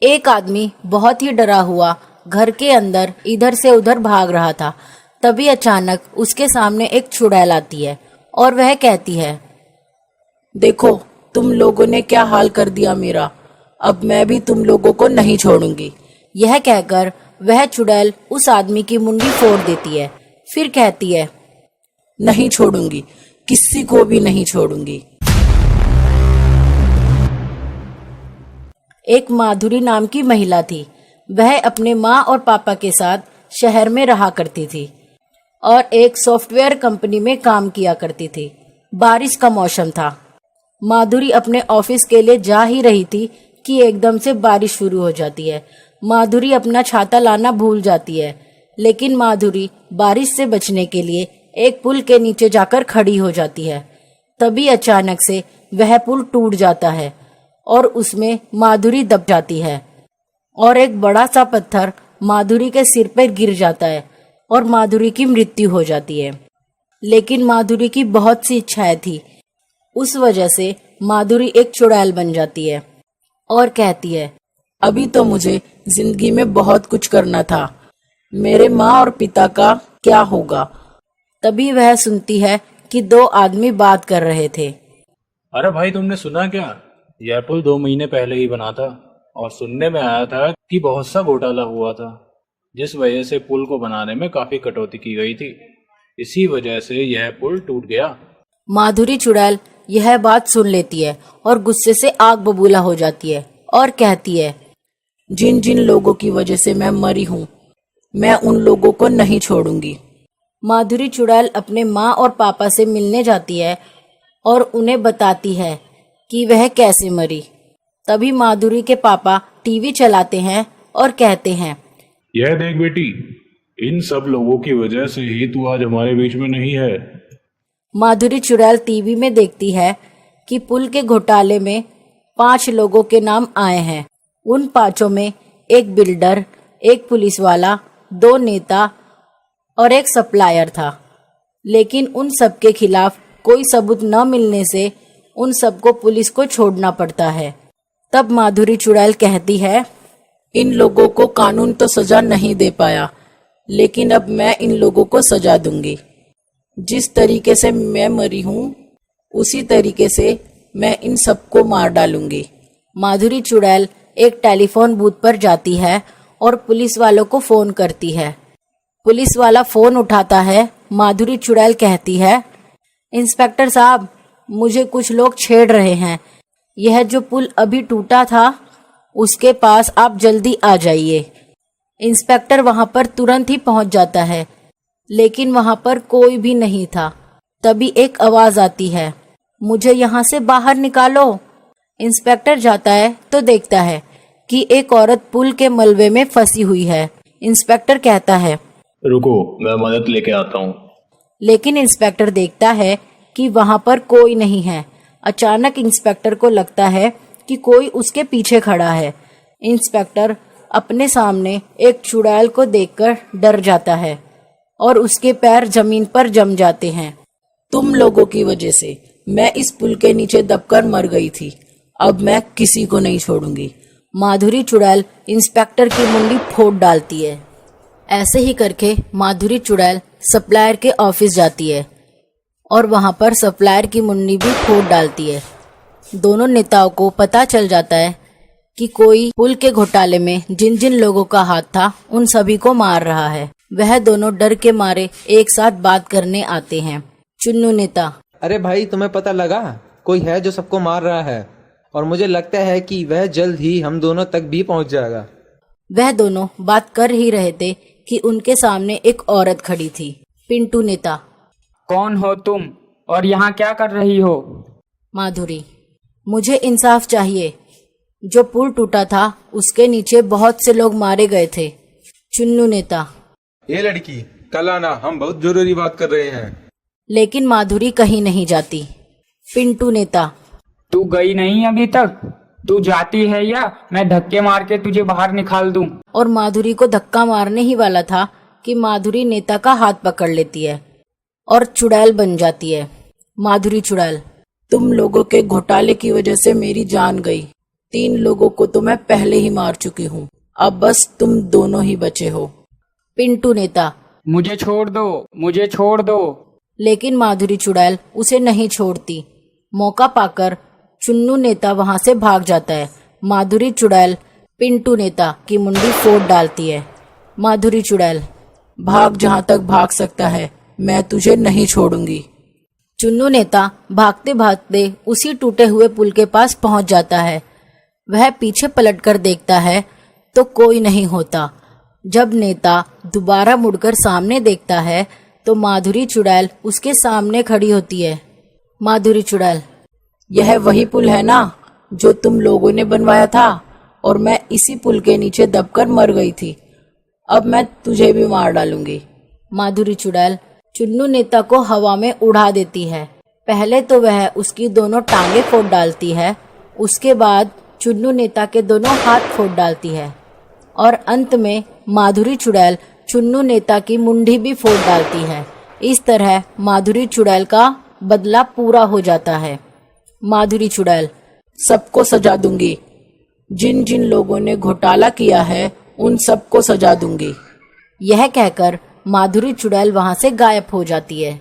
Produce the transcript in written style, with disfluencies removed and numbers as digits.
एक आदमी बहुत ही डरा हुआ घर के अंदर इधर से उधर भाग रहा था। तभी अचानक उसके सामने एक चुड़ैल आती है और वह कहती है, देखो तुम लोगों ने क्या हाल कर दिया मेरा, अब मैं भी तुम लोगों को नहीं छोड़ूंगी। यह कहकर वह चुड़ैल उस आदमी की मुंडी फोड़ देती है। फिर कहती है, नहीं छोड़ूंगी, किसी को भी नहीं छोड़ूंगी। एक माधुरी नाम की महिला थी। वह अपने माँ और पापा के साथ शहर में रहा करती थी और एक सॉफ्टवेयर कंपनी में काम किया करती थी। बारिश का मौसम था। माधुरी अपने ऑफिस के लिए जा ही रही थी कि एकदम से बारिश शुरू हो जाती है। माधुरी अपना छाता लाना भूल जाती है, लेकिन माधुरी बारिश से बचने के लिए एक पुल के नीचे जाकर खड़ी हो जाती है। तभी अचानक से वह पुल टूट जाता है और उसमें माधुरी दब जाती है और एक बड़ा सा पत्थर माधुरी के सिर पर गिर जाता है और माधुरी की मृत्यु हो जाती है। लेकिन माधुरी की बहुत सी इच्छाएं थी, उस वजह से माधुरी एक चुड़ैल बन जाती है और कहती है, अभी तो मुझे जिंदगी में बहुत कुछ करना था, मेरे माँ और पिता का क्या होगा। तभी वह सुनती है कि दो आदमी बात कर रहे थे। अरे भाई, तुमने सुना क्या? यह पुल 2 महीने पहले ही बना था और सुनने में आया था कि बहुत सा घोटाला हुआ था, जिस वजह से पुल को बनाने में काफी कटौती की गई थी। इसी वजह से यह पुल टूट गया। माधुरी चुड़ैल यह बात सुन लेती है और गुस्से से आग बबूला हो जाती है और कहती है, जिन जिन लोगों की वजह से मैं मरी हूँ, मैं उन लोगों को नहीं छोड़ूंगी। माधुरी चुड़ैल अपने माँ और पापा से मिलने जाती है और उन्हें बताती है कि वह कैसे मरी। तभी माधुरी के पापा टीवी चलाते हैं और कहते हैं, यह देख बेटी, इन सब लोगों की वजह से ही तू आज हमारे बीच में नहीं है। माधुरी चुड़ैल टीवी में देखती है कि पुल के घोटाले में 5 लोगों के नाम आए हैं। उन 5 में एक बिल्डर, एक पुलिस वाला, 2 नेता और एक सप्लायर था। लेकिन उन सब के खिलाफ कोई सबूत न मिलने से उन सबको पुलिस को छोड़ना पड़ता है। तब माधुरी चुड़ैल कहती है, इन लोगों को कानून तो सजा नहीं दे पाया, लेकिन अब मैं इन लोगों को सजा दूंगी। जिस तरीके से मैं मरी हूँ, उसी तरीके से मैं इन सबको मार डालूंगी। माधुरी चुड़ैल एक टेलीफोन बूथ पर जाती है और पुलिस वालों को फोन करती है। पुलिस वाला फोन उठाता है। माधुरी चुड़ैल कहती है, इंस्पेक्टर साहब, मुझे कुछ लोग छेड़ रहे हैं। यह जो पुल अभी टूटा था, उसके पास आप जल्दी आ जाइए। इंस्पेक्टर वहां पर तुरंत ही पहुंच जाता है, लेकिन वहां पर कोई भी नहीं था। तभी एक आवाज आती है, मुझे यहाँ से बाहर निकालो। इंस्पेक्टर जाता है तो देखता है कि एक औरत पुल के मलबे में फंसी हुई है। इंस्पेक्टर कहता है, रुको, मैं मदद लेके आता हूँ। लेकिन इंस्पेक्टर देखता है कि वहां पर कोई नहीं है। अचानक इंस्पेक्टर को लगता है कि कोई उसके पीछे खड़ा है। इंस्पेक्टर अपने सामने एक चुड़ैल को देखकर डर जाता है और उसके पैर जमीन पर जम जाते हैं। तुम लोगों की वजह से मैं इस पुल के नीचे दबकर मर गई थी, अब मैं किसी को नहीं छोड़ूंगी। माधुरी चुड़ैल इंस्पेक्टर की मुंडी फोड़ डालती है। ऐसे ही करके माधुरी चुड़ैल सप्लायर के ऑफिस जाती है और वहां पर सप्लायर की मुंडी भी फोड़ डालती है। दोनों नेताओं को पता चल जाता है कि कोई पुल के घोटाले में जिन जिन लोगों का हाथ था, उन सभी को मार रहा है। वह दोनों डर के मारे एक साथ बात करने आते हैं। चुन्नू नेता, अरे भाई, तुम्हें पता लगा? कोई है जो सबको मार रहा है और मुझे लगता है कि वह जल्द ही हम दोनों तक भी पहुंच जाएगा। वह दोनों बात कर ही रहे थे कि उनके सामने एक औरत खड़ी थी। पिंटू नेता, कौन हो तुम और यहाँ क्या कर रही हो? माधुरी, मुझे इंसाफ चाहिए। जो पुल टूटा था, उसके नीचे बहुत से लोग मारे गए थे। चुन्नू नेता, ये लड़की कल आना, हम बहुत जरूरी बात कर रहे हैं। लेकिन माधुरी कहीं नहीं जाती। पिंटू नेता, तू गई नहीं अभी तक? तू जाती है या मैं धक्के मार के तुझे बाहर निकाल दूं? और माधुरी को धक्का मारने ही वाला था कि माधुरी नेता का हाथ पकड़ लेती है और चुड़ैल बन जाती है। माधुरी चुड़ैल, तुम लोगों के घोटाले की वजह से मेरी जान गई। 3 लोगों को तो मैं पहले ही मार चुकी हूँ, अब बस तुम दोनों ही बचे हो। पिंटू नेता। मुझे छोड़ दो, मुझे छोड़ दो। लेकिन माधुरी चुड़ैल उसे नहीं छोड़ती। मौका पाकर चुन्नू नेता वहां से भाग जाता है। माधुरी चुड़ैल पिंटू नेता की मुंडी फोड़ डालती है। माधुरी चुड़ैल, भाग जहाँ तक भाग सकता है, मैं तुझे नहीं छोड़ूंगी। चुन्नू नेता भागते भागते उसी टूटे हुए पुल के पास पहुंच जाता है। वह पीछे पलटकर देखता है तो कोई नहीं होता। जब नेता दोबारा मुड़कर सामने देखता है तो माधुरी चुड़ैल उसके सामने खड़ी होती है। माधुरी चुड़ैल, यह वही पुल है ना जो तुम लोगों ने बनवाया था, और मैं इसी पुल के नीचे दबकर मर गई थी। अब मैं तुझे भी मार डालूंगी। माधुरी चुड़ैल चुन्नू नेता को हवा में उड़ा देती है। पहले तो वह उसकी दोनों टांगे फोड़ डालती है, उसके बाद चुन्नू नेता के दोनों हाथ फोड़ डालती है और अंत में माधुरी चुड़ैल चुन्नू नेता की मुंडी भी फोड़ डालती है। इस तरह माधुरी चुड़ैल का बदला पूरा हो जाता है। माधुरी चुड़ैल, सबको सजा दूंगी। जिन जिन लोगों ने घोटाला किया है उन सबको सजा दूंगी। यह कहकर माधुरी चुड़ैल वहां से गायब हो जाती है।